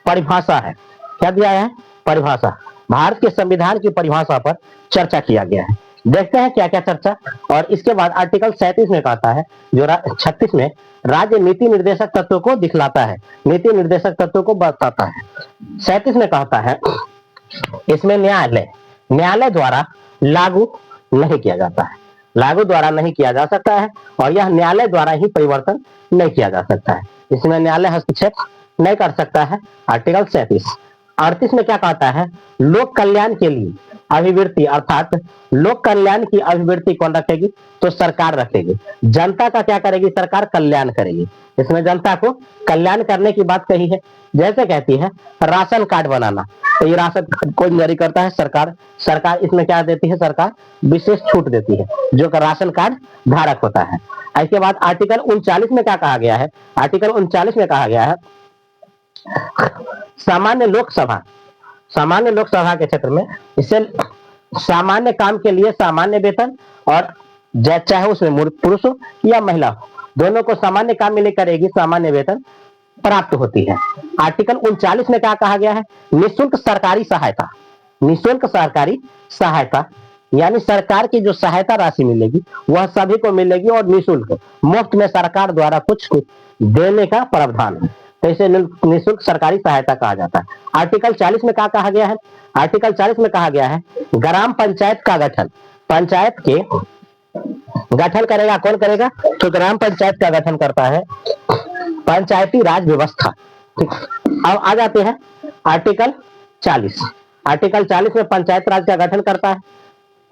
परिभाषा है। क्या दिया है? परिभाषा। भारत के संविधान की परिभाषा पर चर्चा किया गया है। देखते हैं क्या क्या चर्चा। और इसके बाद आर्टिकल 37 में कहता है, जो 36 में राज्य नीति निर्देशक तत्वों को दिखलाता है, नीति निर्देशक तत्वों को बताता है। 37 में कहता है, इसमें न्यायालय द्वारा लागू नहीं किया जाता है, लागू द्वारा नहीं किया जा सकता है, और यह न्यायालय द्वारा ही परिवर्तन नहीं किया जा सकता है। इसमें न्यायालय हस्तक्षेप नहीं कर सकता है। आर्टिकल 37। 38 में क्या कहता है? लोक कल्याण के लिए अभिवृत्ति, अर्थात लोक कल्याण की अभिवृत्ति कौन रखेगी? तो सरकार रखेगी। जनता का क्या करेगी? सरकार कल्याण करेगी। इसमें जनता को कल्याण करने की बात कही है। जैसे कहती है राशन कार्ड बनाना, तो ये राशन कार्ड कौन जारी करता है? सरकार। सरकार इसमें क्या देती है? सरकार विशेष छूट देती है जो कि राशन कार्ड धारक होता है। इसके बाद आर्टिकल 39 में क्या कहा गया है? आर्टिकल 39 में कहा गया है, सामान्य लोकसभा के क्षेत्र में इसे सामान्य काम के लिए सामान्य वेतन, और चाहे उसमें पुरुष हो या महिला हो, दोनों को सामान्य काम में करेगी, सामान्य वेतन प्राप्त होती है। आर्टिकल 39 में क्या कहा गया है? निःशुल्क सरकारी सहायता। निःशुल्क सरकारी सहायता यानी सरकार की जो सहायता राशि मिलेगी वह सभी को मिलेगी, और निःशुल्क, मुफ्त में सरकार द्वारा कुछ देने का प्रावधान है, तो इसे निःशुल्क सरकारी सहायता कहा जाता है। आर्टिकल 40 में क्या कहा गया है? आर्टिकल 40 में कहा गया है, ग्राम पंचायत का गठन, पंचायत के गठन करेगा कौन करेगा? तो ग्राम पंचायत का गठन करता है पंचायती राज व्यवस्था। अब आ जाते हैं आर्टिकल 40। आर्टिकल 40 में पंचायत राज का गठन करता है।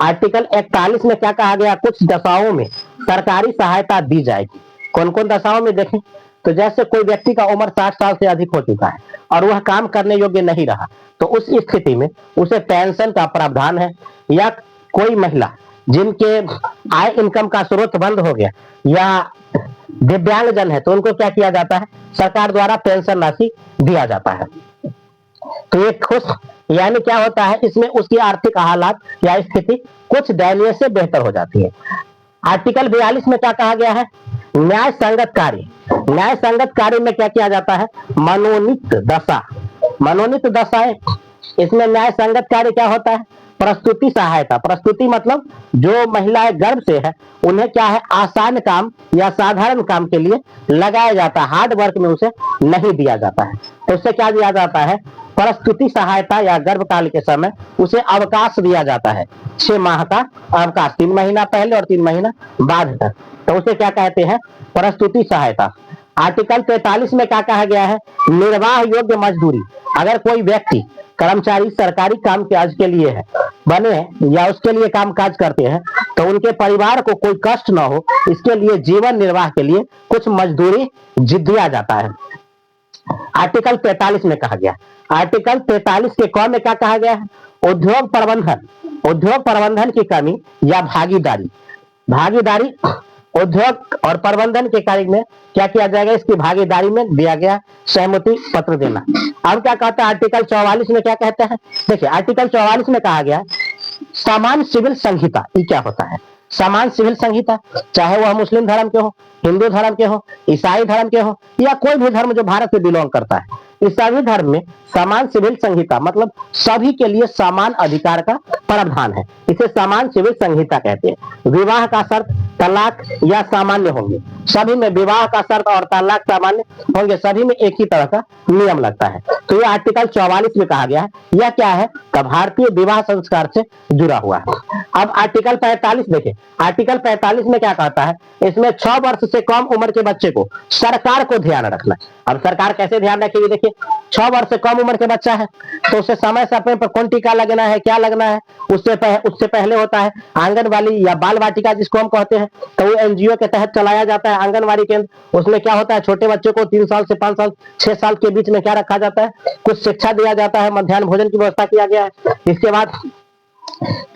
आर्टिकल 41 में क्या कहा गया? कुछ दशाओं में सरकारी सहायता दी जाएगी। कौन कौन दशाओं में देखें? तो जैसे कोई व्यक्ति का उम्र 60 साल से अधिक हो चुका है और वह काम करने योग्य नहीं रहा, तो उस स्थिति में उसे पेंशन का प्रावधान है, या कोई महिला जिनके आय इनकम का स्रोत बंद हो गया, या दिव्यांगजन है, तो उनको क्या किया जाता है? सरकार द्वारा पेंशन राशि दिया जाता है। तो ये खुश यानी क्या होता है? इसमें उसकी आर्थिक हालात या स्थिति कुछ दयनीय से बेहतर हो जाती है। आर्टिकल 42 में क्या कहा गया है? न्याय संगत कार्य। न्याय संगत कार्य में क्या किया जाता है? मनोनीत दशा। मनोनीत दशाएं, इसमें न्याय संगत कार्य क्या होता है? प्रस्तुति सहायता। प्रस्तुति मतलब जो महिलाएं गर्भ से है उन्हें क्या है? आसान काम या साधारण काम के लिए लगाया जाता है, हार्ड वर्क में उसे नहीं दिया जाता है, तो उससे क्या दिया जाता है? प्रस्तुति सहायता, या गर्भकाल के समय उसे अवकाश दिया जाता है, 6 माह का अवकाश, 3 महीना पहले और 3 महीना बाद तक, तो उसे क्या कहते हैं? प्रस्तुति सहायता। आर्टिकल 43 में क्या कहा गया है? निर्वाह योग्य मजदूरी। अगर कोई व्यक्ति कर्मचारी सरकारी काम काज के लिए है बने या उसके लिए काम काज करते हैं, तो उनके परिवार को कोई कष्ट ना हो, इसके लिए जीवन निर्वाह के लिए कुछ मजदूरी दिया जाता है। आर्टिकल 43 में कहा गया। आर्टिकल 43 के क में क्या कहा गया है? उद्योग प्रबंधन की कमी या भागीदारी। भागीदारी उद्योग और प्रबंधन के कार्य में क्या किया जाएगा? इसकी भागीदारी में दिया गया सहमति पत्र देना। अब क्या कहता है? आर्टिकल 44 में क्या कहता है? देखिए आर्टिकल 44 में कहा गया समान सिविल संहिता। ये क्या होता है? समान सिविल संहिता, चाहे वह मुस्लिम धर्म के हो, हिंदू धर्म के हो, ईसाई धर्म के हो, या कोई भी धर्म जो भारत से बिलोंग करता है, इस सभी धर्म में समान सिविल संहिता मतलब सभी के लिए समान अधिकार का प्रावधान है, इसे समान सिविल संहिता कहते हैं। विवाह का शर्त तलाक या सामान्य होंगे, सभी में विवाह का शर्त और तलाक सामान्य होंगे, सभी में एक ही तरह का नियम लगता है। तो ये आर्टिकल 44 में कहा गया है। यह क्या है? तो भारतीय विवाह संस्कार से जुड़ा हुआ है। अब आर्टिकल 45 देखें। आर्टिकल 45 में क्या कहता है? इसमें 6 वर्ष से कम उम्र के बच्चे को सरकार को ध्यान रखना है। अब सरकार कैसे ध्यान रखेगी? देखिए 6 वर्ष से कम उम्र के बच्चा है तो उसे समय समय पर कौन टीका लगना है, क्या लगना है, उससे पहले होता है आंगनवाड़ी या बाल वाटिका जिसको हम कहते हैं, तो वो एनजीओ के तहत चलाया जाता है आंगनवाड़ी केंद्र। उसमें क्या होता है? छोटे बच्चे को 3 साल से 5 साल 6 साल के बीच में क्या रखा जाता है? कुछ शिक्षा दिया जाता है, मध्याह्न भोजन की व्यवस्था किया गया है। इसके बाद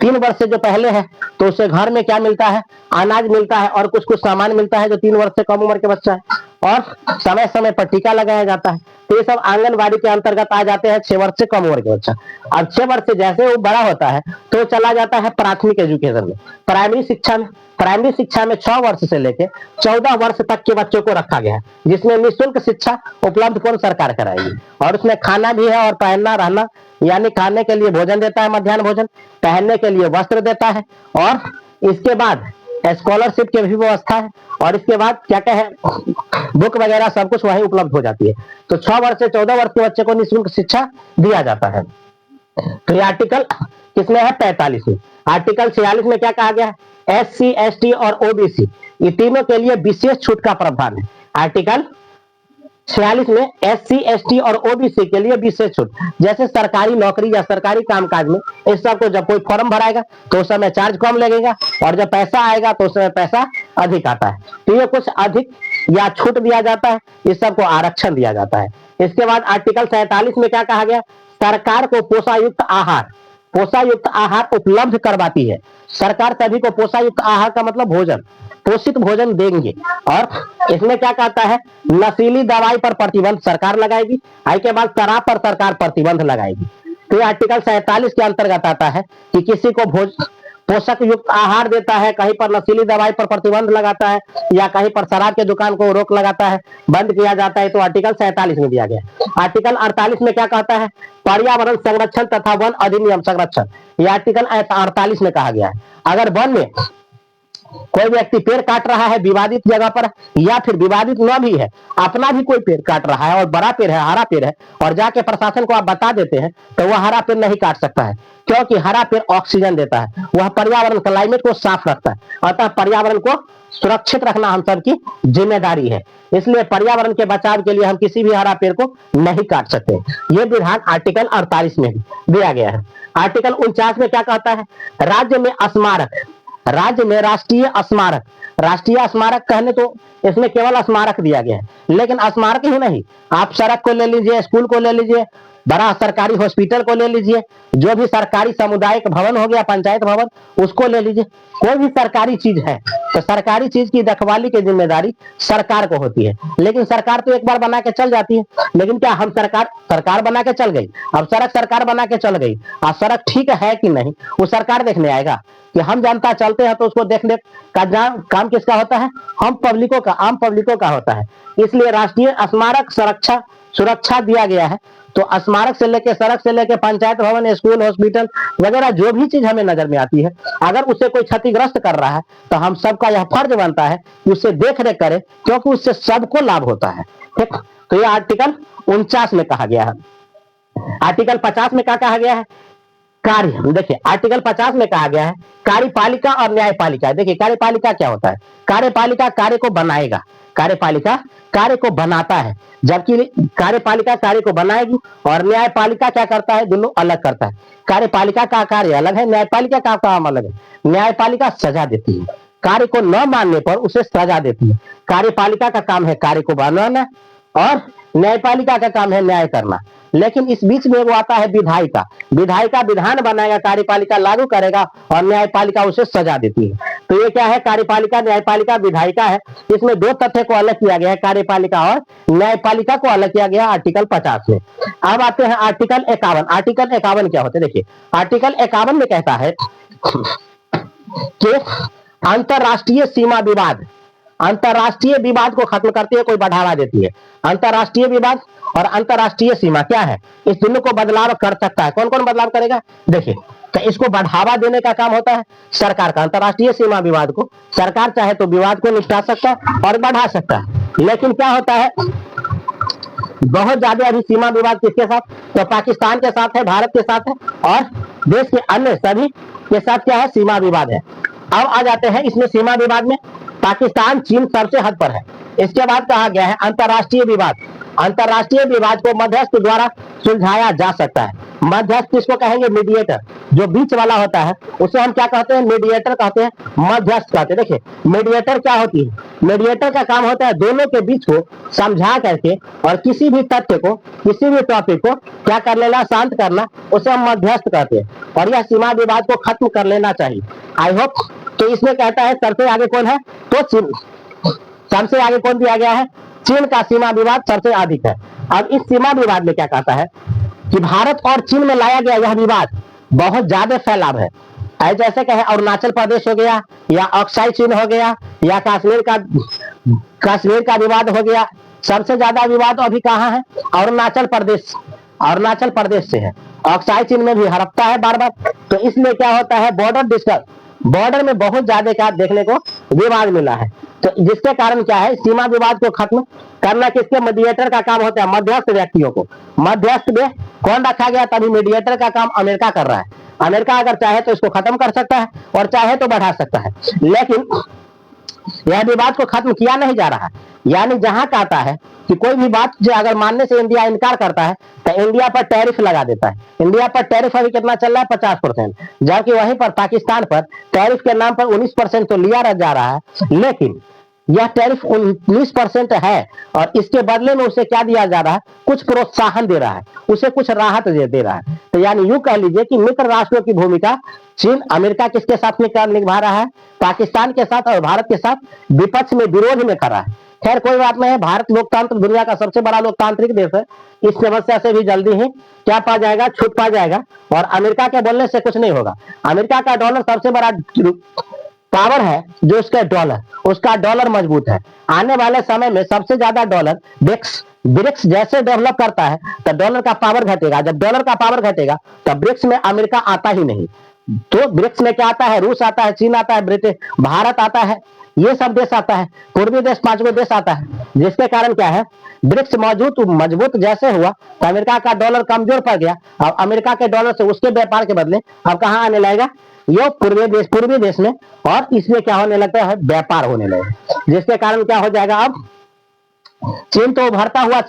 3 वर्ष से जो पहले है तो उसे घर में क्या मिलता है? अनाज मिलता है और कुछ कुछ सामान मिलता है जो 3 वर्ष से कम उम्र के बच्चा है। और समय समय पर टीका लगाया जाता है। तो ये सब आंगनबाड़ी के अंतर्गत आ जाते हैं 6 वर्ष से कम उम्र के बच्चा। अब 6 वर्ष से जैसे वो बड़ा होता है तो चला जाता है प्राथमिक एजुकेशन में, प्राइमरी शिक्षा में। प्राइमरी शिक्षा में 6 वर्ष से लेकर 14 वर्ष तक के बच्चों को रखा गया है, जिसमें निःशुल्क शिक्षा उपलब्ध कौन सरकार कराएगी। और उसमें खाना भी है और पहनना रहना, यानी खाने के लिए भोजन देता है, मध्याह्न भोजन, पहनने के लिए वस्त्र देता है, और इसके बाद स्कॉलरशिप की भी व्यवस्था है। और इसके बाद क्या क्या है, बुक वगैरह सब कुछ वहीं उपलब्ध हो जाती है। तो 6 वर्ष से 14 वर्ष के बच्चे को निःशुल्क शिक्षा दिया जाता है। तो ये आर्टिकल किसमें है, 45 में। आर्टिकल 46 में क्या कहा गया है, SC ST और OBC ये तीनों के लिए विशेष छूट का प्रावधान है। आर्टिकल 46 में SC ST और OBC के लिए विशेष छूट, जैसे सरकारी नौकरी या सरकारी कामकाज में इस सबको जब कोई फॉर्म भराएगा तो उस समय चार्ज कम लगेगा, और जब पैसा आएगा तो उस समय पैसा अधिक आता है। तो ये कुछ अधिक या छूट दिया जाता है, इस सबको आरक्षण दिया जाता है। इसके बाद आर्टिकल 47 में क्या कहा गया, सरकार को पोषायुक्त आहार उपलब्ध करवाती है। सरकार सभी को पोषायुक्त आहार का मतलब भोजन, पोषित भोजन देंगे। और इसमें क्या कहता है, नशीली दवाई पर प्रतिबंध सरकार लगाएगी। आई के बाद शराब पर सरकार प्रतिबंध लगाएगी। तो ये आर्टिकल 47 के अंतर्गत आता है कि किसी को पोषक युक्त आहार देता है, कहीं पर नशीली दवाई पर प्रतिबंध लगाता है, या कहीं पर शराब के दुकान को रोक लगाता है, बंद किया जाता है, तो आर्टिकल 47 में दिया गया। आर्टिकल 48 में क्या कहता है, पर्यावरण संरक्षण तथा वन अधिनियम संरक्षण, ये आर्टिकल 48 में कहा गया है। अगर वन में कोई व्यक्ति पेड़ काट रहा है विवादित जगह पर, या फिर विवादित न भी है, अपना भी कोई पेड़ काट रहा है और बड़ा पेड़ है, हरा पेड़ है, और जाके प्रशासन को आप बता देते हैं, तो वह हरा पेड़ नहीं काट सकता है, क्योंकि हरा पेड़ ऑक्सीजन देता है, वह पर्यावरण क्लाइमेट को साफ रखता है। अतः पर्यावरण को सुरक्षित रखना हम सबकी जिम्मेदारी है। इसलिए पर्यावरण के बचाव के लिए हम किसी भी हरा पेड़ को नहीं काट सकते। ये विधान आर्टिकल 48 में दिया गया है। आर्टिकल 49 में क्या कहता है, राज्य में स्मारक, राज्य में राष्ट्रीय स्मारक, राष्ट्रीय स्मारक कहने तो इसमें केवल स्मारक दिया गया है, लेकिन स्मारक ही नहीं, आप सड़क को ले लीजिए, स्कूल को ले लीजिए, बड़ा सरकारी हॉस्पिटल को ले लीजिए, जो भी सरकारी सामुदायिक भवन हो गया, पंचायत भवन, उसको ले लीजिए, कोई भी सरकारी चीज है तो सरकारी चीज की रखवाली की जिम्मेदारी सरकार को होती है। लेकिन सरकार तो एक बार बना के चल जाती है, लेकिन क्या हम सरकार बना के चल गई, अब सड़क सरकार बना के चल गई, अब सड़क ठीक है कि नहीं वो सरकार देखने आएगा कि हम जनता चलते हैं तो उसको देखने का काम किसका होता है, हम पब्लिकों का, आम पब्लिकों का होता है। इसलिए राष्ट्रीय स्मारक सुरक्षा दिया गया है। तो स्मारक से लेके, सड़क से लेके, पंचायत भवन, स्कूल, हॉस्पिटल वगैरह जो भी चीज हमें नजर में आती है, अगर उसे कोई क्षतिग्रस्त कर रहा है तो हम सबका यह फर्ज बनता है कि उसे देख रेख करें, क्योंकि उससे सबको लाभ होता है। ठीक, तो यह आर्टिकल 49 में कहा गया है। आर्टिकल 50 में क्या कहा गया है, कार्य। देखिए आर्टिकल 50 में कहा गया है कार्यपालिका और न्यायपालिका। देखिए कार्यपालिका क्या होता है, कार्यपालिका कार्य को बनाएगा, कार्यपालिका कार्य को बनाता है, जबकि कार्यपालिका कार्य को बनाएगी और न्यायपालिका क्या करता है, दोनों अलग करता है। कार्यपालिका का कार्य अलग है, न्यायपालिका का काम अलग है। न्यायपालिका सजा देती है, कार्य को न मानने पर उसे सजा देती है। कार्यपालिका का काम है कार्य को बनाना और न्यायपालिका का काम है न्याय करना। लेकिन इस बीच में वो आता है विधायिका, विधायिका विधान बनाएगा, कार्यपालिका लागू करेगा और न्यायपालिका उसे सजा देती है। तो ये क्या है, कार्यपालिका, न्यायपालिका, विधायिका है। इसमें दो तथ्य को अलग किया गया है, कार्यपालिका और न्यायपालिका को अलग किया गया आर्टिकल 50 में। अब आते हैं आर्टिकल 51। आर्टिकल 51 क्या होते हैं, देखिए आर्टिकल 51 में कहता है कि अंतरराष्ट्रीय सीमा विवाद, अंतरराष्ट्रीय विवाद को खत्म करती है, कोई बढ़ावा देती है। अंतरराष्ट्रीय विवाद और अंतरराष्ट्रीय सीमा क्या है, इस दोनों को बदलाव कर सकता है। कौन कौन बदलाव करेगा, देखिए तो इसको बढ़ावा देने का काम होता है सरकार का। अंतरराष्ट्रीय सीमा विवाद को सरकार चाहे तो विवाद को निपटा सकता है और बढ़ा सकता है। लेकिन क्या होता है, बहुत ज्यादा अभी सीमा विवाद किसके साथ, तो पाकिस्तान के साथ है, भारत के साथ है, और देश के अन्य सभी के साथ क्या है, सीमा विवाद है। अब आ जाते हैं इसमें सीमा विवाद में, पाकिस्तान चीन सबसे हद पर है। इसके बाद कहा गया है अंतरराष्ट्रीय विवाद। अंतरराष्ट्रीय विवाद को मध्यस्थ द्वारा सुलझाया जा सकता है। मध्यस्थ किसको कहेंगे, मीडिएटर, जो बीच वाला होता है उसे हम क्या कहते हैं, मीडिएटर कहते हैं, मध्यस्थ कहते हैं। देखिए मीडिएटर क्या होती है, मीडिएटर का काम होता है दोनों के बीच को समझा करके और किसी भी तथ्य को, किसी भी टॉपिक को क्या कर लेना, शांत करना, उसे हम मध्यस्थ कहते हैं। और यह सीमा विवाद को खत्म कर लेना चाहिए। I hope. तो इसमें कहता है सबसे आगे कौन है, तो सबसे आगे कौन दिया गया है, चीन का सीमा विवाद सबसे अधिक है। अब इस सीमा विवाद में क्या कहता है कि भारत और चीन में लाया गया यह विवाद बहुत ज्यादा फैलाव है। जैसे कहे अरुणाचल प्रदेश हो गया, या अक्साई चीन हो गया, या कश्मीर का विवाद हो गया। सबसे ज्यादा विवाद अभी कहाँ है? अरुणाचल प्रदेश से है। अक्साई चीन में भी हड़पता है बार बार। तो इसलिए क्या होता है, बॉर्डर में बहुत ज्यादा क्या देखने को विवाद मिला है। तो जिसके कारण क्या है, सीमा विवाद को खत्म करना किसके? मीडिएटर का काम होता है, मध्यस्थ व्यक्तियों को। मध्यस्थ में कौन रखा गया? तभी मीडिएटर का काम अमेरिका कर रहा है। अमेरिका अगर चाहे तो इसको खत्म कर सकता है और चाहे तो बढ़ा सकता है, लेकिन यह विवाद को खत्म किया नहीं जा रहा है। यानी जहां कहता है कि कोई भी बात जो अगर मानने से इंडिया इनकार करता है तो इंडिया पर टैरिफ लगा देता है। इंडिया पर टैरिफ अभी कितना चल रहा है? 50%, जबकि वहीं पर पाकिस्तान पर टैरिफ के नाम पर 19% तो लिया जा रहा है, लेकिन यह टैरिफ 19% है और इसके बदले में उसे क्या दिया जा रहा है? कुछ प्रोत्साहन दे रहा है, उसे कुछ राहत दे रहा है। तो यानी यूं कह लीजिए कि मित्र राष्ट्रों की भूमिका चीन अमेरिका किसके साथ में निभा रहा है? पाकिस्तान के साथ और भारत के साथ विपक्ष में विरोध में खड़ा है। खैर कोई बात नहीं है, भारत लोकतंत्र दुनिया का सबसे बड़ा लोकतांत्रिक देश है। इस समस्या से भी जल्दी ही क्या पा जाएगा? छूट पा जाएगा। और अमेरिका के बोलने से कुछ नहीं होगा। अमेरिका का डॉलर सबसे बड़ा पावर है, जो उसका डॉलर मजबूत है। आने वाले समय में सबसे ज्यादा डॉलर ब्रिक्स जैसे डेवलप करता है तो डॉलर का पावर घटेगा। जब डॉलर का पावर घटेगा तब ब्रिक्स में अमेरिका आता ही नहीं। तो ब्रिक्स में क्या आता है? रूस आता है, चीन आता है, ब्रिटेन, भारत आता है, ये सब देश आता है, पूर्वी देश 5 देश आता है। जिसके कारण क्या है, ब्रिक्स मजबूत जैसे हुआ तो अमेरिका का डॉलर कमजोर पड़ गया। अब अमेरिका के डॉलर से उसके व्यापार के बदले अब कहाँ आने लगेगा? ये पूर्वी देश में, और इसमें क्या होने लगता है? व्यापार होने लगेगा। जिसके कारण क्या हो जाएगा? अब चीन तो उभरता हुआ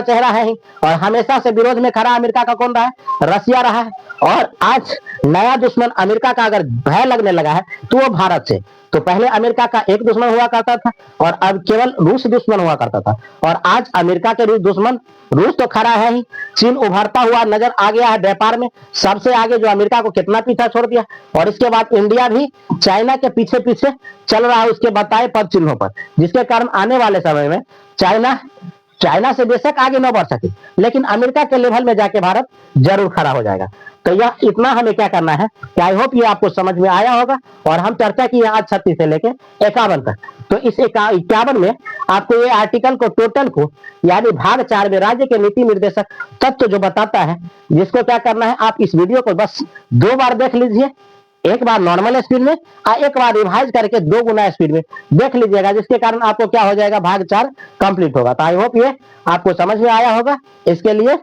चेहरा है ही, और हमेशा से विरोध में खड़ा अमेरिका का कौन रहा है? रसिया रहा है। और आज नया दुश्मन अमेरिका का अगर भय लगने लगा है तो वो भारत से। तो पहले अमेरिका का एक दुश्मन हुआ करता था और अब केवल रूस दुश्मन हुआ करता था, और आज अमेरिका के दुश्मन रूस तो खड़ा है ही, चीन उभरता हुआ नजर आ गया है व्यापार में सबसे आगे, जो अमेरिका को कितना पीछा छोड़ दिया। और इसके बाद इंडिया भी चाइना के पीछे पीछे चल रहा है उसके बताए पद चिन्हों पर। जिसके कारण आने वाले समय में चाइना से बेशक आगे न बढ़ सके, लेकिन अमेरिका के लेवल में जाके भारत जरूर खड़ा हो जाएगा। तो यह इतना हमें क्या करना है कि आई होप ये आपको समझ में आया होगा। और हम चर्चा की आज 36 से लेके 51 तक। तो इस 51 में आपको ये आर्टिकल को टोटल को यानी भाग 4 में राज्य के नीति निर्देशक तत्व जो बताता है, जिसको क्या करना है, आप इस वीडियो को बस 2 बार देख लीजिए। एक बार नॉर्मल स्पीड में और एक बार रिवाइज करके 2 गुना स्पीड में देख लीजिएगा, जिसके कारण आपको क्या हो जाएगा? भाग 4 कंप्लीट होगा। तो आई होप ये आपको समझ में आया होगा। इसके लिए